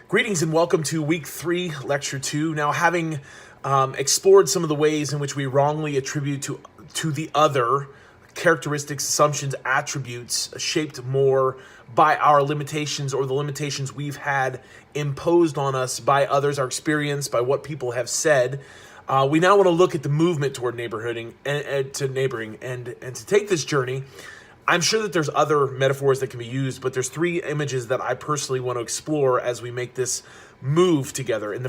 Greetings and welcome to week 3, lecture 2. Now, having explored some of the ways in which we wrongly attribute to the other characteristics, assumptions, attributes shaped more by our limitations or the limitations we've had imposed on us by others, our experience, by what people have said, we now want to look at the movement toward neighboring and to take this journey. I'm sure that there's other metaphors that can be used, but there's 3 images that I personally want to explore as we make this move together. And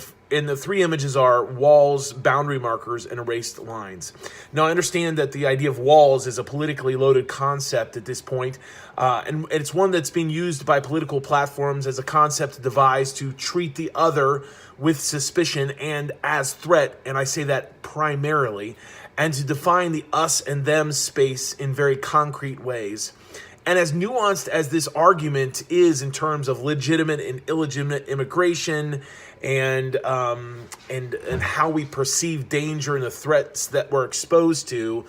the 3 images are walls, boundary markers, and erased lines. Now, I understand that the idea of walls is a politically loaded concept at this point, and it's one that's being used by political platforms as a concept devised to treat the other with suspicion and as threat, and I say that primarily, and to define the us and them space in very concrete ways. And as nuanced as this argument is in terms of legitimate and illegitimate immigration and how we perceive danger and the threats that we're exposed to,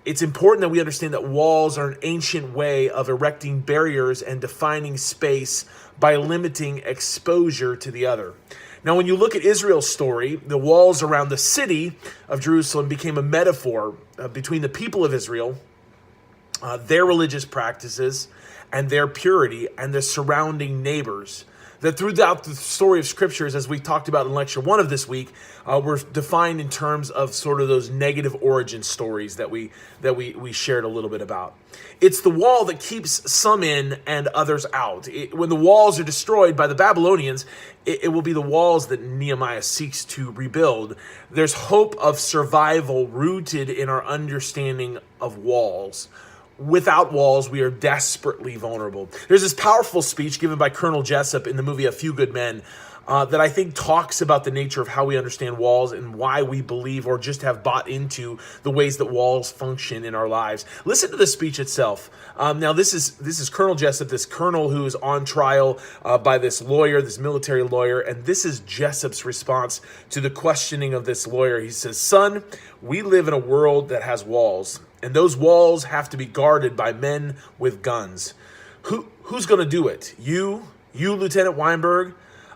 it's important that we understand that walls are an ancient way of erecting barriers and defining space by limiting exposure to the other. Now, when you look at Israel's story, the walls around the city of Jerusalem became a metaphor between the people of Israel, their religious practices, and their purity, and the surrounding neighbors. That throughout the story of scriptures, as we talked about in lecture 1 of this week, were defined in terms of sort of those negative origin stories that we shared a little bit about. It's the wall that keeps some in and others out. When the walls are destroyed by the Babylonians, it will be the walls that Nehemiah seeks to rebuild. There's hope of survival rooted in our understanding of walls. Without walls, we are desperately vulnerable. There's this powerful speech given by Colonel Jessup in the movie A Few Good Men that I think talks about the nature of how we understand walls and why we believe or just have bought into the ways that walls function in our lives. Listen to the speech itself. Now, this is Colonel Jessup, this colonel who is on trial by this lawyer, this military lawyer, and this is Jessup's response to the questioning of this lawyer. He says, "Son, we live in a world that has walls. And those walls have to be guarded by men with guns. Who's going to do it? You, Lieutenant Weinberg?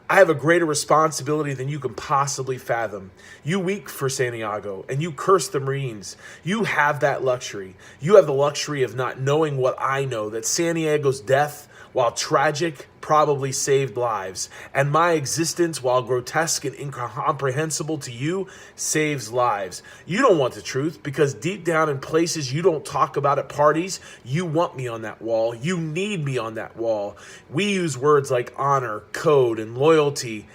I have a greater responsibility than you can possibly fathom. You weep for Santiago, and you curse the Marines. You have that luxury. You have the luxury of not knowing what I know, that Santiago's death, while tragic, probably saved lives. And my existence, while grotesque and incomprehensible to you, saves lives. You don't want the truth because deep down in places you don't talk about at parties, you want me on that wall. You need me on that wall. We use words like honor, code, and loyalty.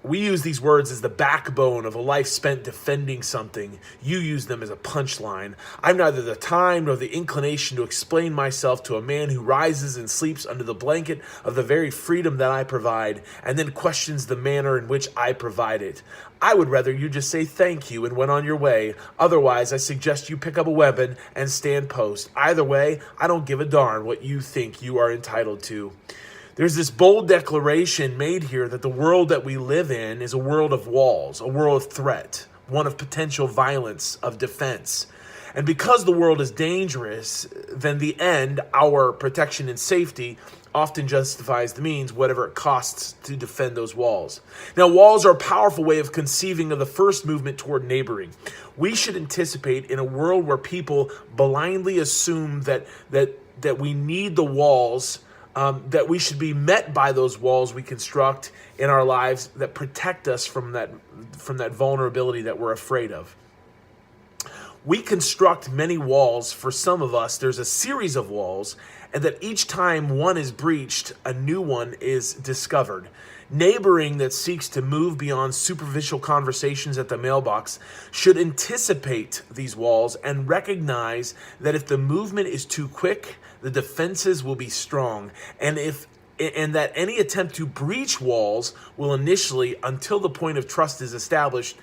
We use these words as the backbone of a life spent defending something. You use them as a punchline. I've neither the time nor the inclination to explain myself to a man who rises and sleeps under the blanket of the very freedom that I provide, and then questions the manner in which I provide it. I would rather you just say thank you and went on your way. Otherwise, I suggest you pick up a weapon and stand post. Either way, I don't give a darn what you think you are entitled to." There's this bold declaration made here that the world that we live in is a world of walls, a world of threat, one of potential violence, of defense. And because the world is dangerous, then the end, our protection and safety, often justifies the means, whatever it costs to defend those walls. Now, walls are a powerful way of conceiving of the first movement toward neighboring. We should anticipate in a world where people blindly assume that we need the walls, that we should be met by those walls we construct in our lives that protect us from that vulnerability that we're afraid of. We construct many walls. For some of us, there's a series of walls, and that each time one is breached, a new one is discovered. Neighboring that seeks to move beyond superficial conversations at the mailbox should anticipate these walls and recognize that if the movement is too quick, the defenses will be strong, and that any attempt to breach walls will initially, until the point of trust is established,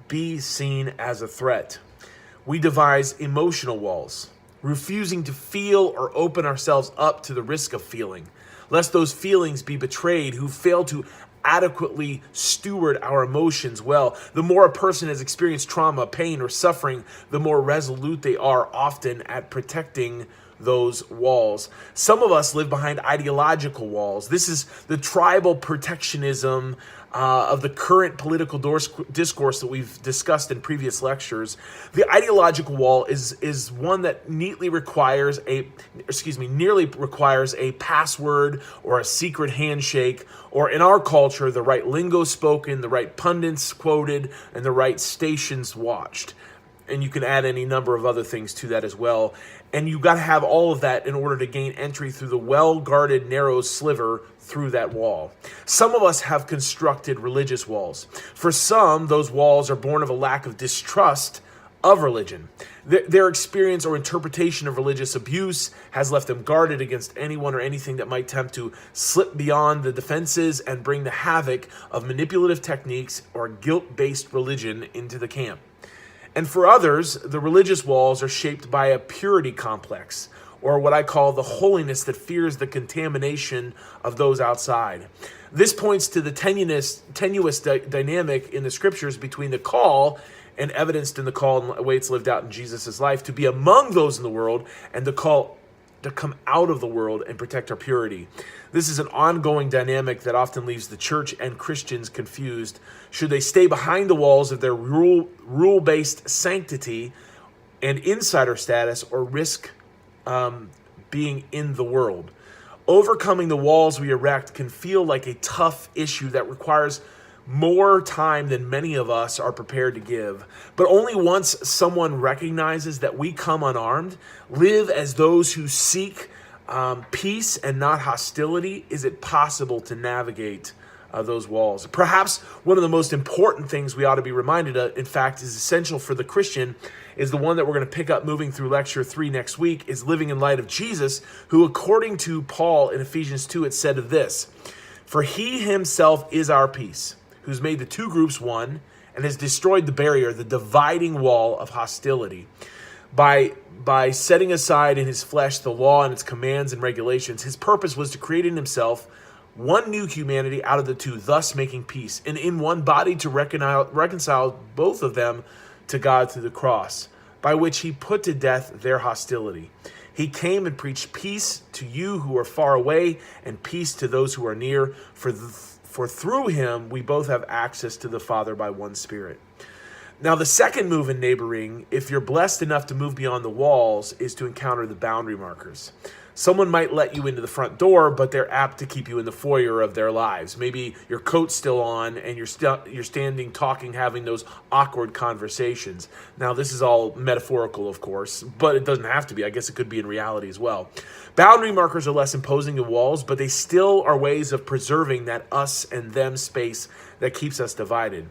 be seen as a threat. We devise emotional walls, refusing to feel or open ourselves up to the risk of feeling, lest those feelings be betrayed who fail to adequately steward our emotions well. The more a person has experienced trauma, pain, or suffering, the more resolute they are often at protecting those walls. Some of us live behind ideological walls. This is the tribal protectionism of the current political discourse that we've discussed in previous lectures. The ideological wall is one that nearly requires a password or a secret handshake, or in our culture, the right lingo spoken, the right pundits quoted, and the right stations watched. And you can add any number of other things to that as well. And you've got to have all of that in order to gain entry through the well-guarded, narrow sliver through that wall. Some of us have constructed religious walls. For some, those walls are born of a lack of distrust of religion. Their experience or interpretation of religious abuse has left them guarded against anyone or anything that might attempt to slip beyond the defenses and bring the havoc of manipulative techniques or guilt-based religion into the camp. And for others, the religious walls are shaped by a purity complex, or what I call the holiness that fears the contamination of those outside. This points to the tenuous dynamic in the scriptures between the call, and evidenced in the call and the way it's lived out in Jesus' life, to be among those in the world, and the call to come out of the world and protect our purity. This is an ongoing dynamic that often leaves the church and Christians confused. Should they stay behind the walls of their rule-based sanctity and insider status, or risk being in the world? Overcoming the walls we erect can feel like a tough issue that requires more time than many of us are prepared to give. But only once someone recognizes that we come unarmed, live as those who seek peace and not hostility, is it possible to navigate those walls. Perhaps one of the most important things we ought to be reminded of, in fact, is essential for the Christian, is the one that we're going to pick up moving through lecture 3 next week, is living in light of Jesus, who, according to Paul in Ephesians 2, it said of this: "For he himself is our peace, who's made the two groups one, and has destroyed the barrier, the dividing wall of hostility. By setting aside in his flesh the law and its commands and regulations, his purpose was to create in himself one new humanity out of the two, thus making peace, and in one body to reconcile both of them to God through the cross, by which he put to death their hostility. He came and preached peace to you who are far away, and peace to those who are near, for through him we both have access to the Father by one Spirit." Now, the second move in neighboring, if you're blessed enough to move beyond the walls, is to encounter the boundary markers. Someone might let you into the front door, but they're apt to keep you in the foyer of their lives. Maybe your coat's still on and you're standing, talking, having those awkward conversations. Now, this is all metaphorical, of course, but it doesn't have to be. I guess it could be in reality as well. Boundary markers are less imposing than walls, but they still are ways of preserving that us and them space that keeps us divided,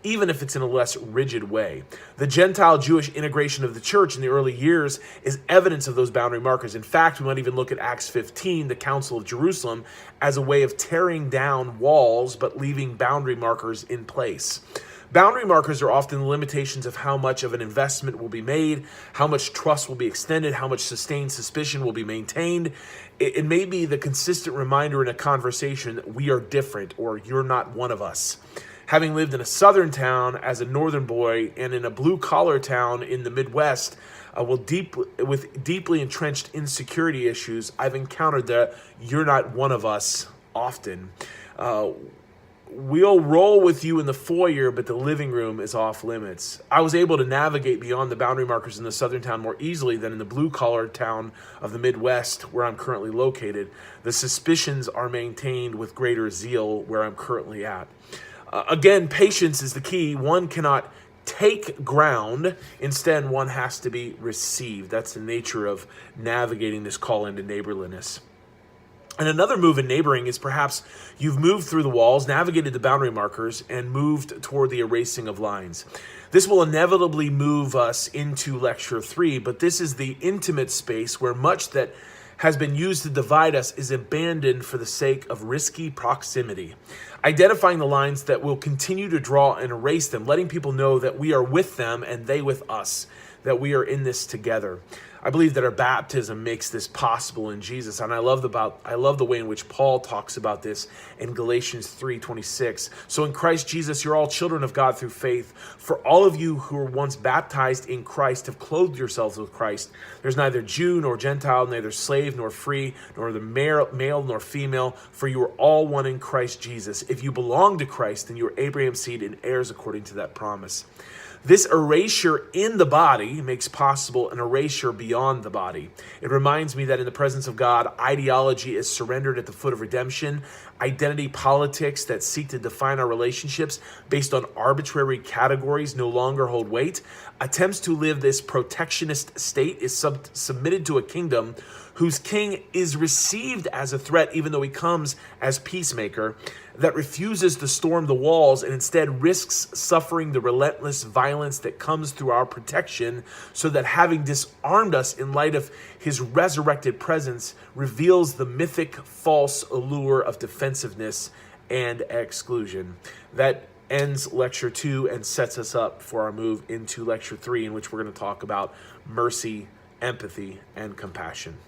even if it's in a less rigid way. The Gentile-Jewish integration of the church in the early years is evidence of those boundary markers. In fact, we might even look at Acts 15, the Council of Jerusalem, as a way of tearing down walls but leaving boundary markers in place. Boundary markers are often the limitations of how much of an investment will be made, how much trust will be extended, how much sustained suspicion will be maintained. It may be the consistent reminder in a conversation that we are different, or you're not one of us. Having lived in a southern town as a northern boy and in a blue-collar town in the Midwest with deeply entrenched insecurity issues, I've encountered the "you're not one of us" often. We'll roll with you in the foyer, but the living room is off limits. I was able to navigate beyond the boundary markers in the southern town more easily than in the blue-collar town of the Midwest, where I'm currently located. The suspicions are maintained with greater zeal where I'm currently at. Again, patience is the key. One cannot take ground. Instead, one has to be received. That's the nature of navigating this call into neighborliness. And another move in neighboring is perhaps you've moved through the walls, navigated the boundary markers, and moved toward the erasing of lines. This will inevitably move us into lecture 3, but this is the intimate space where much that has been used to divide us is abandoned for the sake of risky proximity. Identifying the lines that will continue to draw and erase them, letting people know that we are with them and they with us, that we are in this together. I believe that our baptism makes this possible in Jesus, and I love the way in which Paul talks about this in Galatians 3:26. So in Christ Jesus, you're all children of God through faith. For all of you who were once baptized in Christ have clothed yourselves with Christ. There's neither Jew nor Gentile, neither slave nor free, nor the male nor female, for you are all one in Christ Jesus. If you belong to Christ, then you are Abraham's seed and heirs according to that promise. This erasure in the body makes possible an erasure beyond the body. It reminds me that in the presence of God, ideology is surrendered at the foot of redemption. Identity politics that seek to define our relationships based on arbitrary categories no longer hold weight. Attempts to live this protectionist state is submitted to a kingdom whose king is received as a threat, even though he comes as peacemaker, that refuses to storm the walls and instead risks suffering the relentless violence that comes through our protection, so that having disarmed us in light of his resurrected presence, reveals the mythic false allure of defensiveness and exclusion. That ends lecture 2 and sets us up for our move into lecture 3, in which we're going to talk about mercy, empathy, and compassion.